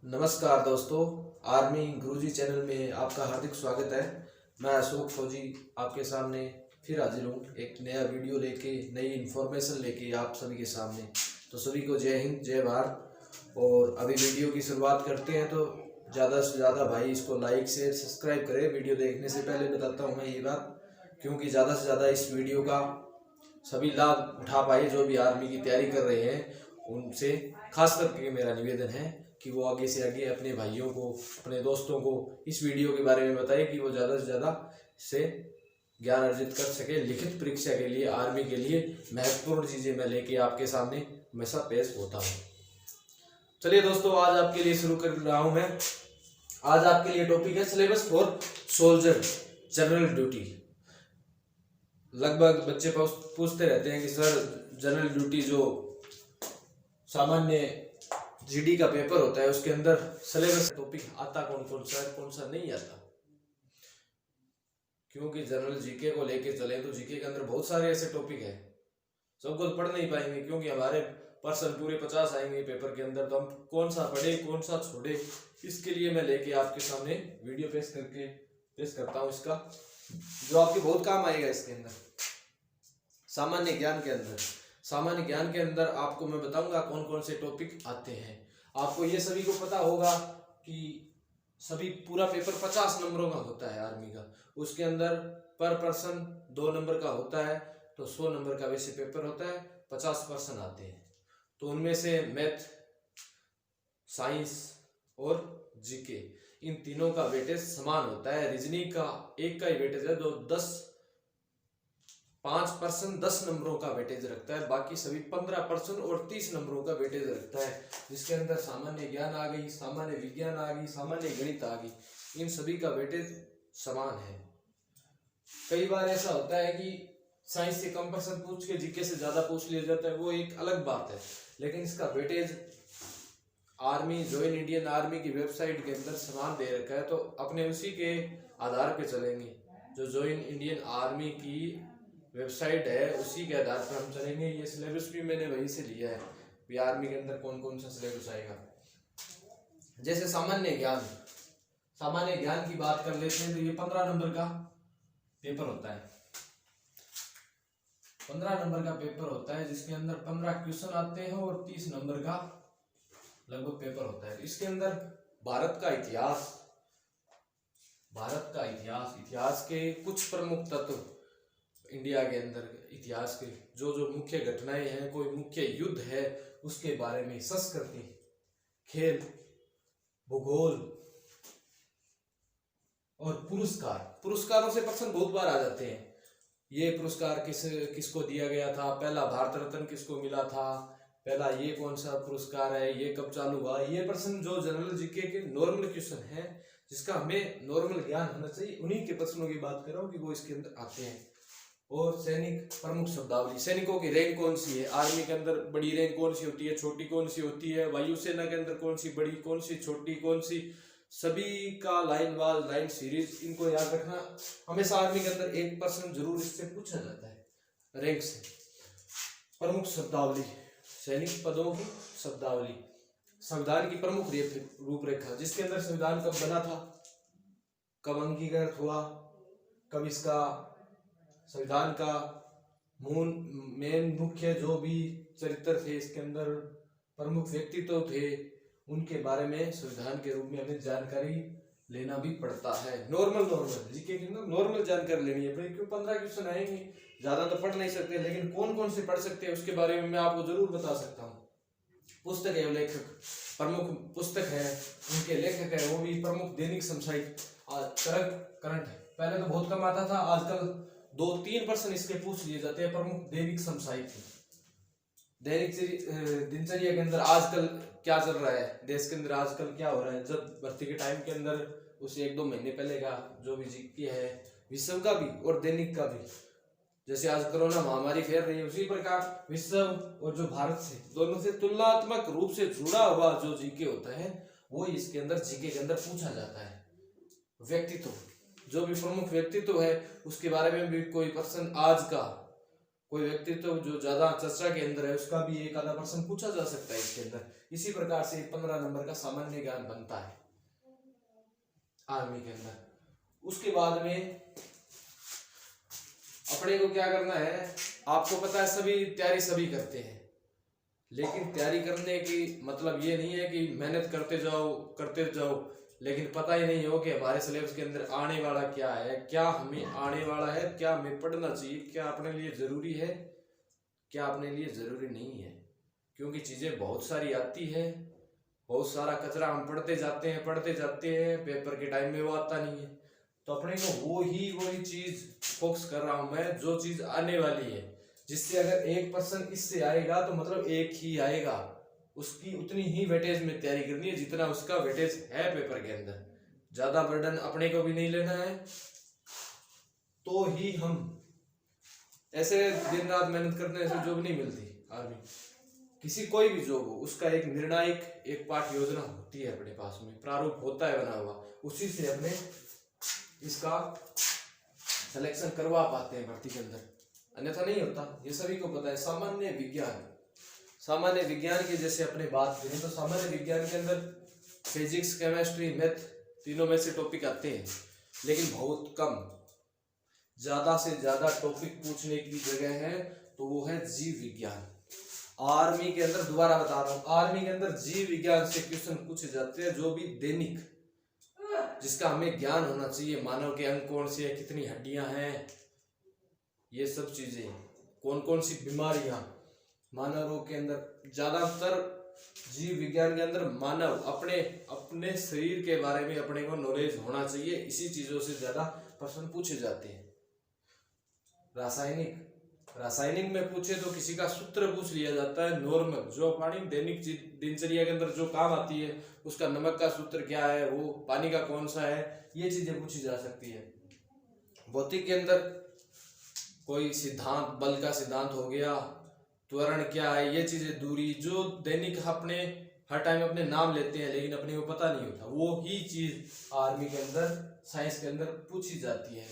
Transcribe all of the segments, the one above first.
नमस्कार दोस्तों, आर्मी गुरुजी चैनल में आपका हार्दिक स्वागत है। मैं अशोक फौजी आपके सामने फिर हाजिर हूँ एक नया वीडियो लेके, नई इन्फॉर्मेशन लेके आप सभी के सामने। तो सभी को जय हिंद, जय भारत। और अभी वीडियो की शुरुआत करते हैं तो ज़्यादा से ज़्यादा भाई इसको लाइक शेयर सब्सक्राइब करें। वीडियो देखने से पहले बताता हूँ मैं ये बात, क्योंकि ज़्यादा से ज़्यादा इस वीडियो का सभी लाभ उठा पाए जो भी आर्मी की तैयारी कर रहे हैं। उनसे खास करके मेरा निवेदन है कि वो आगे से आगे अपने भाइयों को, अपने दोस्तों को इस वीडियो के बारे में बताएं कि वो ज़्यादा से ज़्यादा से ज्ञान अर्जित कर सके। लिखित परीक्षा के लिए, आर्मी के लिए महत्वपूर्ण चीज़ें मैं लेके आपके सामने हमेशा पेश होता हूँ। चलिए दोस्तों, आज आपके लिए शुरू कर रहा हूँ मैं। आज आपके लिए टॉपिक है syllabus for soldier general duty. लगभग बच्चे पूछते रहते हैं कि सर जनरल ड्यूटी जो सामान्य जीडी का पेपर होता है उसके अंदर सिलेबस टॉपिक आता कौन कौन सा नहीं आता। क्योंकि जनरल जीके को लेके चले तो जीके के अंदर बहुत सारे ऐसे टॉपिक है, सबको तो पढ़ नहीं पाएंगे क्योंकि हमारे पर्सन पूरे 50 आएंगे पेपर के अंदर। तो हम कौन सा पढ़े कौन सा छोड़े, इसके लिए मैं लेके आपके सामने वीडियो पेश करता हूँ इसका, जो आपके बहुत काम आएगा। इसके अंदर सामान्य ज्ञान के अंदर आपको मैं बताऊंगा कौन कौन से टॉपिक आते हैं। आपको ये सभी को पता होगा कि सभी पूरा पेपर 50 नंबरों का होता है आर्मी का। उसके अंदर पर पर्सन 2 नंबर का होता है, तो 100 नंबर का वैसे पेपर होता है। 50 पर्सन आते हैं, तो उनमें से मैथ, साइंस और जीके, इन तीनों का वेटेज समान होता है। रीजनिंग का एक का ही वेटेज है, जो 5% 10 नंबरों का वेटेज रखता है। बाकी सभी 15% और 30 नंबरों का वेटेज रखता है, जिसके अंदर सामान्य ज्ञान आ गई, सामान्य विज्ञान आ गई, सामान्य गणित आ गई। इन सभी का वेटेज समान है। कई बार ऐसा होता है कि साइंस से कम पर्सन पूछ के जीके से ज्यादा पूछ लिया जाता है, वो एक अलग बात है। लेकिन इसका weightage army, join Indian army की वेबसाइट के अंदर समान दे रखा है, तो अपने उसी के आधार पे चलेंगे। जो ज्वाइन इंडियन आर्मी की वेबसाइट है उसी के आधार पर हम चलेंगे। ये सिलेबस भी मैंने वहीं से लिया है कि आर्मी के अंदर कौन कौन सा सिलेबस आएगा। जैसे सामान्य ज्ञान की बात कर लेते हैं तो ये 15 नंबर का पेपर होता है। 15 नंबर का पेपर होता है, जिसके अंदर 15 क्वेश्चन आते हैं और 30 नंबर का लगभग पेपर होता है। इसके अंदर भारत का इतिहास के कुछ प्रमुख तत्व, इंडिया के अंदर इतिहास के जो मुख्य घटनाएं हैं, कोई मुख्य युद्ध है उसके बारे में, संस्कृति, खेल, भूगोल और पुरस्कारों से पर्सन बहुत बार आ जाते हैं। ये पुरस्कार किसको दिया गया था, पहला भारत रत्न किसको मिला था, पहला ये कौन सा पुरस्कार है, ये कब चालू हुआ। ये पर्सन जो जनरल जीके के नॉर्मल क्वेश्चन है, जिसका हमें नॉर्मल ज्ञान होना चाहिए, उन्हीं के प्रश्नों की बात कर रहा हूँ कि वो इसके अंदर आते हैं। और सैनिक प्रमुख शब्दावली, सैनिकों की रैंक कौन सी है, आर्मी के अंदर बड़ी रैंक कौन सी होती है, छोटी कौन सी होती है, वायुसेना के अंदर कौन सी बड़ी, कौन सी छोटी, कौन सी, सभी का लाइन सीरीज, इनको याद रखना। हमेशा आर्मी के अंदर 1% जरूर इससे पूछा जाता है रैंक से। प्रमुख शब्दावली, सैनिक पदों की शब्दावली, संविधान की प्रमुख रूपरेखा, जिसके अंदर संविधान कब बना था, कब अंगीकृत हुआ, कब इसका संविधान का मुख्य जो भी चरित्र थे, इसके अंदर प्रमुख व्यक्तित्व थे, उनके बारे में संविधान के रूप में हमें जानकारी लेना भी पड़ता है। नॉर्मल जीके के अंदर नॉर्मल जानकारी लेनी है भाई, क्यों 15 क्वेश्चन आएंगे, ज्यादा तो पढ़ नहीं सकते, लेकिन कौन कौन से पढ़ सकते हैं उसके बारे में मैं आपको जरूर बता सकता हूँ। पुस्तक है, लेखक प्रमुख पुस्तक है, उनके लेखक है, वो भी प्रमुख दैनिक समसामयिक करंट है। पहले तो बहुत कम आता था, आजकल 2-3% इसके पूछ लिए जाते हैं। प्रमुख दैनिक समसामयिक, दैनिक दिनचर्या के अंदर आजकल क्या चल रहा है, देश के अंदर आजकल क्या हो रहा है, जब भर्ती के टाइम के अंदर उसे 1-2 महीने पहले का जो भी जीके है, विश्व का भी और दैनिक का भी। जैसे आज कोरोना महामारी फैल रही है, उसी प्रकार विश्व और जो भारत से, दोनों से तुलनात्मक रूप से जुड़ा हुआ जो जीके होता है, वो इसके अंदर जीके के अंदर पूछा जाता है। व्यक्तित्व, जो भी प्रमुख व्यक्तित्व है उसके बारे में भी कोई पर्सन आज का कोई व्यक्तित्व जो ज्यादा चर्चा के अंदर है उसका भी एक आधा प्रश्न पूछा जा सकता है इसके अंदर। इसी प्रकार से 15 नंबर का सामान्य ज्ञान बनता है आर्मी के अंदर। उसके बाद में अपने को क्या करना है, आपको पता है सभी तैयारी सभी करते हैं, लेकिन तैयारी करने की मतलब ये नहीं है कि मेहनत करते जाओ लेकिन पता ही नहीं हो कि हमारे सिलेबस के अंदर आने वाला क्या है, क्या हमें आने वाला है, क्या हमें पढ़ना चाहिए, क्या अपने लिए जरूरी है, क्या अपने लिए जरूरी नहीं है। क्योंकि चीजें बहुत सारी आती है, बहुत सारा कचरा हम पढ़ते जाते हैं, पेपर के टाइम में वो आता नहीं है। तो अपने को वही चीज फोकस कर रहा हूं मैं, जो चीज आने वाली है, जिससे अगर 1% इससे आएगा तो मतलब 1 ही आएगा, उसकी उतनी ही वेटेज में तैयारी करनी है जितना उसका वेटेज है पेपर के अंदर। ज्यादा बर्डन अपने को भी नहीं लेना है। तो ही हम ऐसे दिन रात मेहनत करते हैं, ऐसे जॉब नहीं मिलती आर्मी, किसी कोई भी जॉब हो उसका एक निर्णायक एक पाठ योजना होती है अपने पास में, प्रारूप होता है बना हुआ, उसी से अपने इसका सिलेक्शन करवा पाते हैं भर्ती के अंदर, अन्यथा नहीं होता। ये सभी को पता है। सामान्य विज्ञान की जैसे अपने बात करें तो सामान्य विज्ञान के अंदर फिजिक्स, केमिस्ट्री, मैथ तीनों में से टॉपिक आते हैं, लेकिन बहुत कम, ज्यादा से ज्यादा टॉपिक पूछने की जगह है तो वो है जीव विज्ञान। आर्मी के अंदर दोबारा बता रहा हूं, आर्मी के अंदर जीव विज्ञान से क्वेश्चन पूछे जाते हैं, जो भी दैनिक जिसका हमें ज्ञान होना चाहिए। मानव के अंग कौन से हैं, कितनी हड्डियां हैं, ये सब चीजें, कौन कौन सी बीमारियां मानव रोग के अंदर। ज्यादातर जीव विज्ञान के अंदर मानव अपने शरीर के बारे में अपने को नॉलेज होना चाहिए, इसी चीजों से ज्यादा प्रश्न पूछे जाते हैं। रासायनिक में पूछे तो किसी का सूत्र पूछ लिया जाता है नॉर्मल, जो पानी दैनिक दिनचर्या के अंदर जो काम आती है, उसका नमक का सूत्र क्या है, वो पानी का कौन सा है, ये चीजें पूछी जा सकती है। भौतिक के अंदर कोई सिद्धांत, बल का सिद्धांत हो गया, त्वरण क्या है, ये चीजें, दूरी, जो दैनिक अपने हर टाइम अपने नाम लेते हैं लेकिन अपने को पता नहीं होता, वो ही चीज आर्मी के अंदर, साइंस के अंदर पूछी जाती है।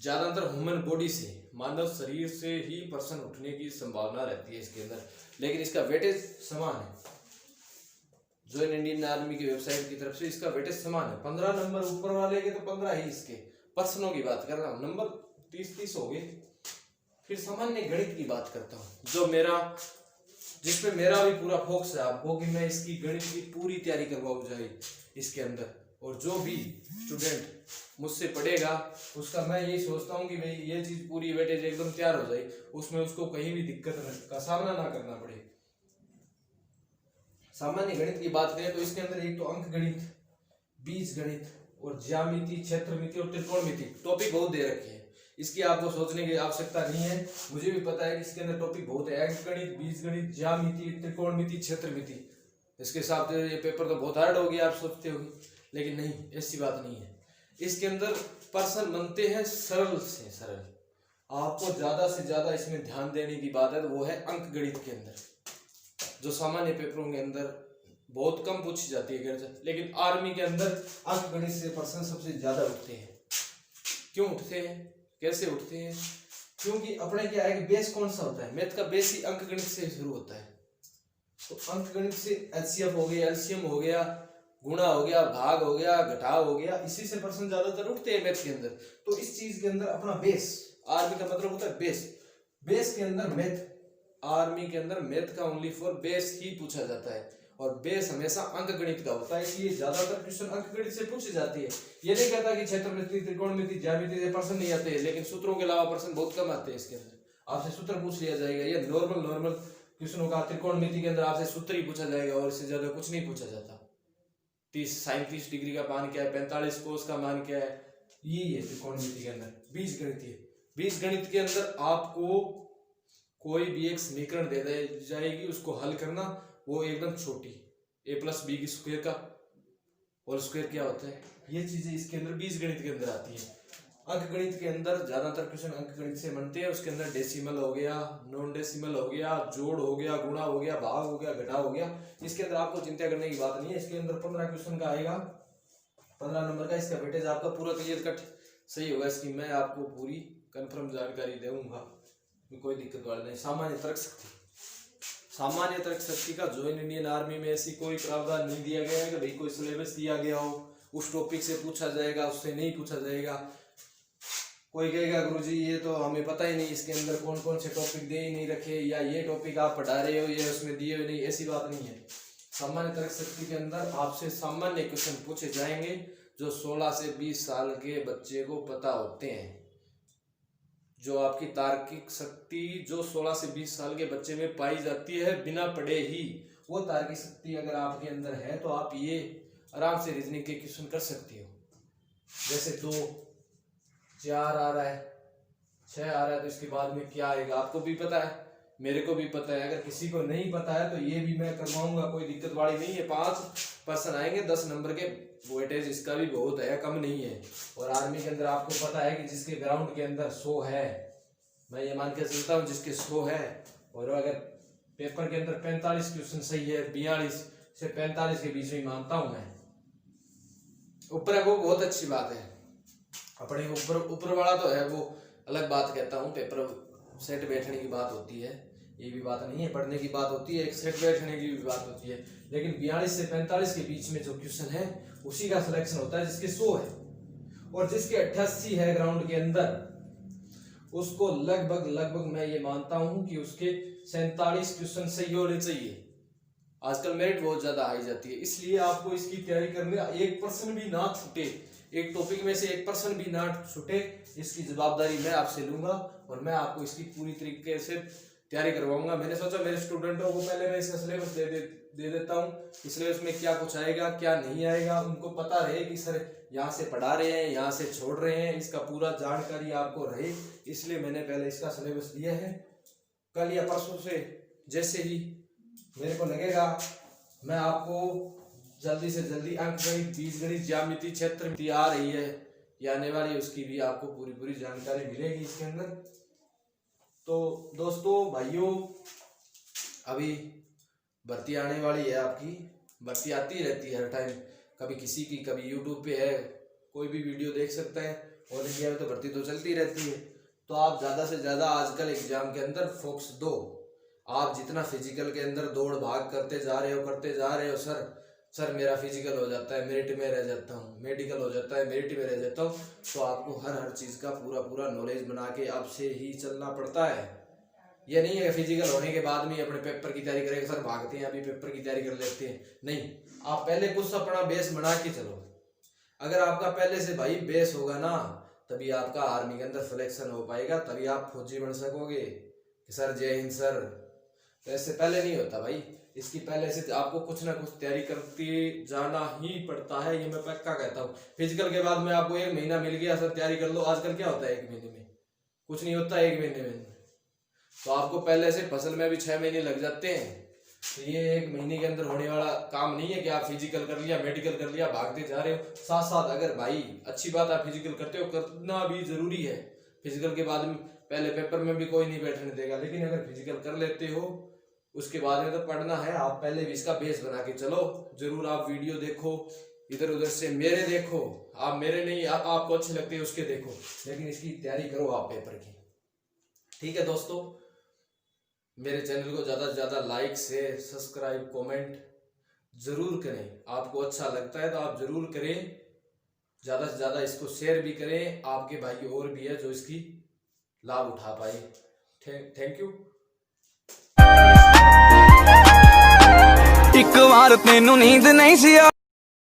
ज्यादातर ह्यूमन बॉडी से, मानव शरीर से ही प्रश्न उठने की संभावना रहती है इसके अंदर, लेकिन इसका वेटेज समान है। ज्वाइन इंडियन आर्मी की वेबसाइट की तरफ से इसका वेटेज समान है। 15 नंबर ऊपर वाले के तो 15 ही इसके प्रश्नों की बात कर रहा हूँ, नंबर 30 हो गए। फिर सामान्य गणित की बात करता हूँ, जिसमें मेरा भी पूरा फोकस है आपको कि मैं इसकी गणित की पूरी तैयारी करवाऊँ जाए इसके अंदर। और जो भी स्टूडेंट मुझसे पढ़ेगा उसका मैं यही सोचता हूँ कि भाई ये चीज पूरी वेटेज एकदम तैयार हो जाए, उसमें उसको कहीं भी दिक्कत का सामना ना करना पड़े। सामान्य गणित की बात करें तो इसके अंदर एक तो अंक गणित, बीज गणित और ज्यामिति, क्षेत्रमिति और त्रिकोणमिति टॉपिक बहुत दे रखे हैं। इसकी आपको सोचने की आवश्यकता नहीं है, मुझे भी पता है कि इसके अंदर टॉपिक बहुत है, अंक गणित, बीज गणित, ज्यामिति, त्रिकोणमिति, क्षेत्रमिति। इसके हिसाब से ये पेपर तो बहुत हार्ड हो गया आप सोचते होंगे, लेकिन नहीं, ऐसी बात नहीं है। इसके अंदर प्रश्न बनते हैं सरल से सरल। आपको ज्यादा से ज्यादा इसमें ध्यान देने की बात है तो वो है अंक गणित के अंदर, जो सामान्य पेपरों के अंदर बहुत कम पूछी जाती है, लेकिन आर्मी के अंदर अंक गणित से प्रश्न सबसे ज्यादा उठते हैं। क्यों उठते हैं, कैसे उठते हैं? क्योंकि अपने क्या है, बेस कौन सा होता है, मैथ का बेस ही अंक गणित से शुरू होता है। तो अंक गणित से एचसीएफ हो गया, एलसीएम हो गया, गुणा हो गया, भाग हो गया, घटाव हो गया, इसी से प्रश्न ज्यादातर उठते हैं मैथ के अंदर। तो इस चीज के अंदर अपना बेस, आर्मी का मतलब होता है बेस के अंदर मैथ, आर्मी के अंदर मैथ का ओनली फॉर बेस ही पूछा जाता है, और बेस हमेशा अंक गणित का होता है, इसलिए ज्यादातर क्वेश्चन अंक गणित से पूछे जाती है। ये नहीं कहता कि क्षेत्रमिति, त्रिकोणमिति, ज्यामिति से प्रश्न नहीं आते, लेकिन सूत्रों के अलावा प्रश्न बहुत कम आते हैं। इसके अंदर आपसे सूत्र पूछ लिया जाएगा, ये नॉर्मल क्वेश्चनों का। त्रिकोणमिति के अंदर आपसे सूत्र ही पूछा जाएगा और इससे ज्यादा कुछ नहीं पूछा जाता। 37 डिग्री का मान क्या है, 45 कोस का मान क्या है, यही है त्रिकोणमिति के अंदर। बीज गणित के अंदर आपको कोई भी एक समीकरण दे दी जाएगी, उसको हल करना, वो एकदम छोटी, a+b की स्क्वायर का होल स्क्वायर क्या होता है, ये चीजें इसके अंदर बीज गणित के अंदर आती है। अंक गणित के अंदर ज्यादातर क्वेश्चन अंक गणित से बनते हैं। उसके अंदर डेसिमल हो गया, नॉन डेसिमल हो गया, जोड़ हो गया, गुणा हो गया, भाग हो गया, घटाव हो गया। इसके अंदर आपको चिंता करने की बात नहीं है। इसके अंदर 15 क्वेश्चन का आएगा, 15 नंबर का। इसका वेटेज आपका पूरा क्लियर कट सही होगा, इसकी मैं आपको पूरी कंफर्म जानकारी दूंगा। कोई दिक्कत वाला नहीं। सामान्य तर्क शक्ति, सामान्य तर्क शक्ति का ज्वाइन इंडियन आर्मी में ऐसी कोई प्रावधान नहीं दिया गया है कि भाई कोई सिलेबस दिया गया हो उस टॉपिक से पूछा जाएगा उससे नहीं पूछा जाएगा। कोई कहेगा गुरुजी ये तो हमें पता ही नहीं इसके अंदर कौन कौन से टॉपिक दे ही नहीं रखे, या ये टॉपिक आप पढ़ा रहे हो ये उसमें दिए हुए नहीं, ऐसी बात नहीं है। सामान्य तर्क शक्ति के अंदर आपसे सामान्य क्वेश्चन पूछे जाएंगे जो 16 से 20 साल के बच्चे को पता होते हैं। जो आपकी तार्किक शक्ति जो 16 से 20 साल के बच्चे में पाई जाती है बिना पढ़े ही, वो तार्किक शक्ति अगर आपके अंदर है तो आप ये आराम से रीजनिंग के क्वेश्चन कर सकते हो। जैसे 2, 4 आ रहा है, 6 आ रहा है तो इसके बाद में क्या आएगा आपको भी पता है, मेरे को भी पता है। अगर किसी को नहीं पता है तो ये भी मैं करवाऊंगा, कोई दिक्कत वाली नहीं है। 5 पर्सन आएंगे, 10 नंबर के वेटेज इसका भी बहुत है, कम नहीं है। और आर्मी के अंदर आपको पता है कि जिसके ग्राउंड के अंदर 100 है, मैं ये मान के चलता हूँ जिसके 100 है, और अगर पेपर के अंदर 45 क्वेश्चन सही है, 42 से 45 के बीच में मानता हूँ मैं, ऊपर वो बहुत अच्छी बात है। अपने ऊपर वाला तो है वो अलग बात कहता हूँ, पेपर सेट बैठने की बात होती है, ये भी बात नहीं है, पढ़ने की बात होती है, एक सेट बैठने की भी बात होती है। लेकिन 42 से 45 के बीच में जो क्वेश्चन है उसी का सिलेक्शन होता है जिसके 100 है, और जिसके 88 है ग्राउंड के अंदर उसको लगभग मैं ये मानता हूं कि उसके 47 क्वेश्चन सही होने चाहिए। आजकल मेरिट बहुत ज्यादा आई जाती है, इसलिए आपको इसकी तैयारी करने 1% भी ना छूटे, एक टॉपिक में से 1% भी ना छूटे, इसकी जवाबदारी मैं आपसे लूंगा और मैं आपको इसकी पूरी तरीके से तैयारी करवाऊंगा। मैंने सोचा मेरे स्टूडेंटों को पहले मैं इसका सिलेबस दे देता हूँ, सिलेबस में क्या कुछ आएगा क्या नहीं आएगा, उनको पता रहे कि सर यहाँ से पढ़ा रहे हैं यहाँ से छोड़ रहे हैं, इसका पूरा जानकारी आपको रहे, इसलिए मैंने पहले इसका सिलेबस दिया है। कल या परसों से जैसे ही मेरे को लगेगा मैं आपको जल्दी से जल्दी अंक गणित, बीजगणित, ज्यामिति, क्षेत्र आ रही है या आने वाली है उसकी भी आपको पूरी जानकारी मिलेगी इसके अंदर। तो दोस्तों भाइयों, अभी भर्ती आने वाली है, आपकी भर्ती आती रहती है हर टाइम, कभी किसी की कभी यूट्यूब पे है, कोई भी वीडियो देख सकते हैं। ऑल इंडिया में तो भर्ती तो चलती रहती है, तो आप ज़्यादा से ज़्यादा आजकल एग्जाम के अंदर फोकस दो। आप जितना फिजिकल के अंदर दौड़ भाग करते जा रहे हो, सर मेरा फिजिकल हो जाता है मेरिट में रह जाता हूँ, मेडिकल हो जाता है मेरिट में रह जाता हूँ, तो आपको हर चीज़ का पूरा नॉलेज बना के अब से ही चलना पड़ता है। ये नहीं है फिजिकल होने के बाद में अपने पेपर की तैयारी करेंगे, सर भागते हैं अभी पेपर की तैयारी कर लेते हैं, नहीं, आप पहले कुछ अपना बेस बना के चलो। अगर आपका पहले से भाई बेस होगा ना, तभी आपका आर्मी के अंदर सिलेक्शन हो पाएगा, तभी आप फौजी बन सकोगे कि सर जय हिंद सर। तो ऐसे पहले नहीं होता भाई, इसकी पहले से आपको कुछ ना कुछ तैयारी करते जाना ही पड़ता है, ये मैं पक्का कहता हूँ। फिजिकल के बाद में आपको 1 महीना मिल गया, सर तैयारी कर लो, आजकल क्या होता है 1 महीने में कुछ नहीं होता, 1 महीने में तो आपको पहले से फसल में भी 6 महीने लग जाते हैं। तो ये 1 महीने के अंदर होने वाला काम नहीं है कि आप फिजिकल कर लिया मेडिकल कर लिया भागते जा रहे हो। साथ साथ अगर भाई अच्छी बात आप फिजिकल करते हो, करना भी जरूरी है, फिजिकल के बाद में पहले पेपर में भी कोई नहीं बैठने देगा, लेकिन अगर फिजिकल कर लेते हो उसके बाद में तो पढ़ना है। आप पहले भी इसका बेस बना के चलो, जरूर आप वीडियो देखो, इधर उधर से मेरे देखो, आप मेरे नहीं आपको अच्छे लगते हैं उसके देखो, लेकिन इसकी तैयारी करो आप पेपर की। ठीक है दोस्तों, मेरे चैनल को ज़्यादा से ज़्यादा लाइक शेयर सब्सक्राइब कमेंट ज़रूर करें। आपको अच्छा लगता है तो आप ज़रूर करें, ज़्यादा से ज़्यादा इसको शेयर भी करें, आपके भाई और भी है जो इसकी लाभ उठा पाए। Thank you. एक बार तेनू नींद नहीं सी